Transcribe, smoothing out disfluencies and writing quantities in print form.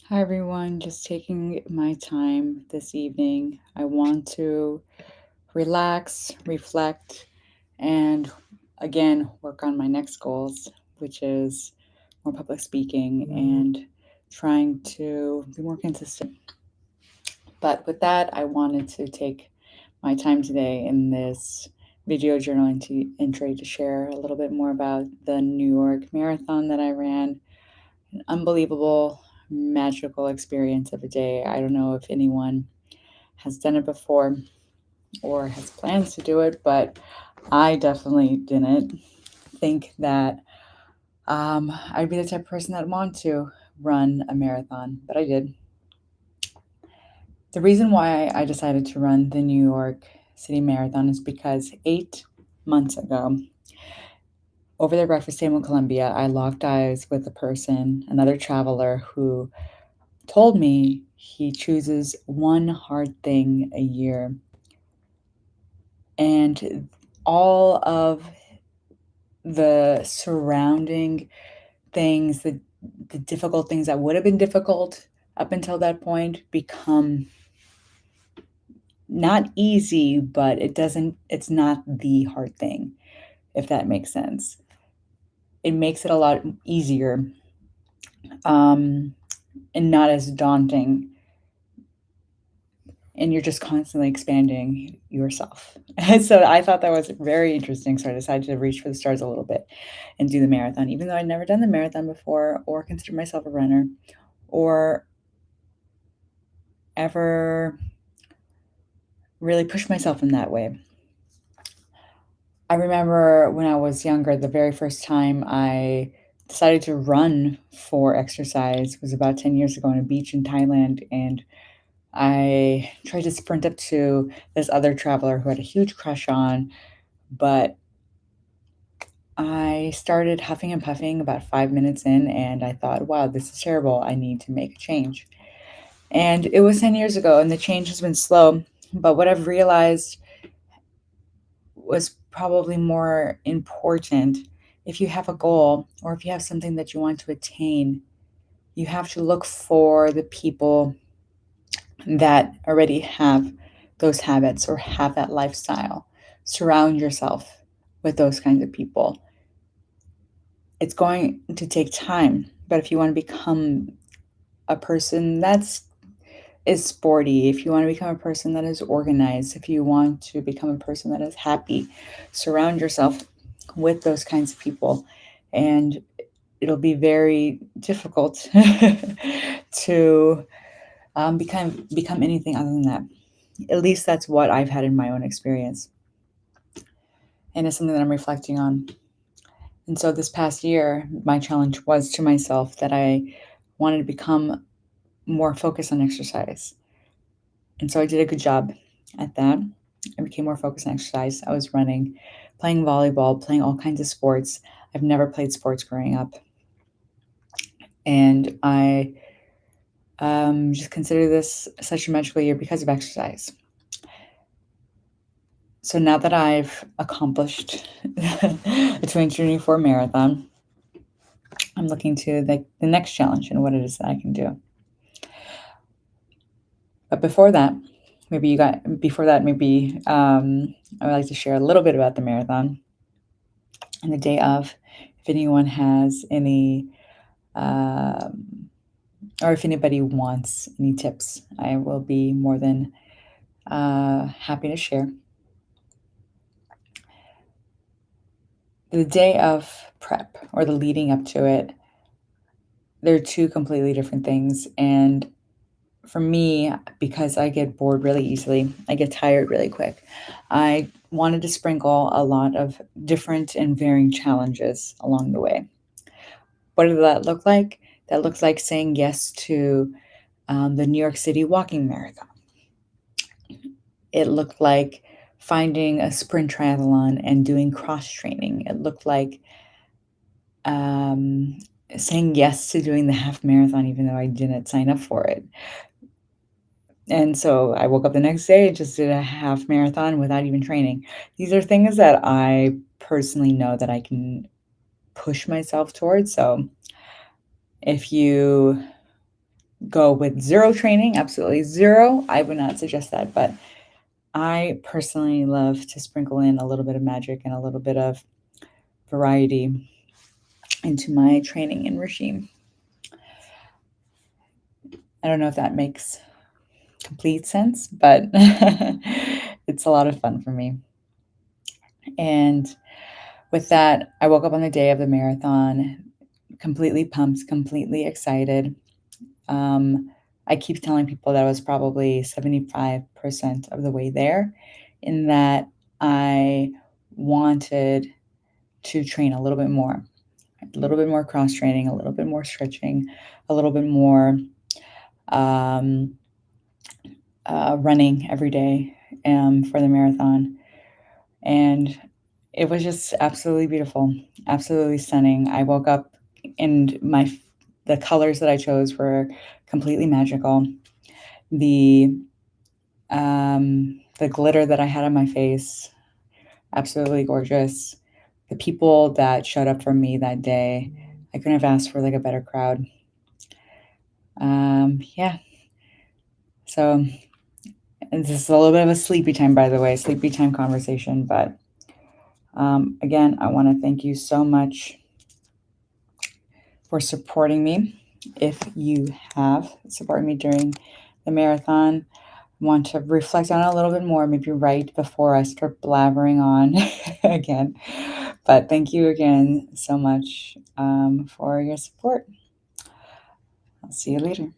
Hi everyone, just taking my time this evening. I want to relax, reflect, and again work on my next goals, which is more public speaking and trying to be more consistent. But with that, I wanted to take my time today in this video journaling entry to share a little bit more about the New York Marathon that I ran. An unbelievable, magical experience of a day. I don't know if anyone has done it before or has plans to do it, but I definitely didn't think that I'd be the type of person that would want to run a marathon, but I did. The reason why I decided to run the New York City Marathon is because 8 months ago, over the breakfast table in Columbia, I locked eyes with a person, another traveler, who told me he chooses one hard thing a year. And all of the surrounding things, the difficult things that would have been difficult up until that point, become not easy, but it's not the hard thing, if that makes sense. It makes it a lot easier, um, and not as daunting, and you're just constantly expanding yourself. And so I thought that was very interesting. So I decided to reach for the stars a little bit and do the marathon, even though I'd never done the marathon before or considered myself a runner or ever really pushed myself in that way. I remember when I was younger, the very first time I decided to run for exercise was about 10 years ago on a beach in Thailand. And I tried to sprint up to this other traveler who had a huge crush on, but I started huffing and puffing about 5 minutes in, and I thought, wow, this is terrible. I need to make a change. And it was 10 years ago, and the change has been slow. But what I've realized was probably more important. If you have a goal or if you have something that you want to attain, you have to look for the people that already have those habits or have that lifestyle. Surround yourself with those kinds of people. It's going to take time, but if you want to become a person is sporty, if you want to become a person that is organized, if you want to become a person that is happy, surround yourself with those kinds of people. And it'll be very difficult to become anything other than that. At least that's what I've had in my own experience. And it's something that I'm reflecting on. And so this past year, my challenge was to myself that I wanted to become more focused on exercise. And so I did a good job at that. I became more focused on exercise. I was running, playing volleyball, playing all kinds of sports. I've never played sports growing up. And I just consider this such a magical year because of exercise. So now that I've accomplished the 2024 marathon, I'm looking to the next challenge and what it is that I can do. But before that, I would like to share a little bit about the marathon and the day of. If anyone has any, or if anybody wants any tips, I will be more than happy to share. The day of prep or the leading up to it, they're two completely different things. And for me, because I get bored really easily, I get tired really quick. I wanted to sprinkle a lot of different and varying challenges along the way. What did that look like? That looks like saying yes to the New York City walking marathon. It looked like finding a sprint triathlon and doing cross training. It looked like saying yes to doing the half marathon, even though I didn't sign up for it. And so I woke up the next day and just did a half marathon without even training. These are things that I personally know that I can push myself towards. So if you go with zero training, absolutely zero, I would not suggest that. But I personally love to sprinkle in a little bit of magic and a little bit of variety into my training and regime. I don't know if that makes complete sense, but it's a lot of fun for me. And with that, I woke up on the day of the marathon completely pumped, completely excited. I keep telling people that I was probably 75% of the way there, in that I wanted to train a little bit more cross training, a little bit more stretching, a little bit more um, running every day for the marathon. And it was just absolutely beautiful, absolutely stunning. I woke up and the colors that I chose were completely magical. The the glitter that I had on my face, absolutely gorgeous. The people that showed up for me that day, I couldn't have asked for like a better crowd. Yeah. So, and this is a little bit of a sleepy time, by the way, sleepy time conversation. But again, I want to thank you so much for supporting me. If you have supported me during the marathon, want to reflect on it a little bit more, maybe right before I start blabbering on again. But thank you again so much for your support. I'll see you later.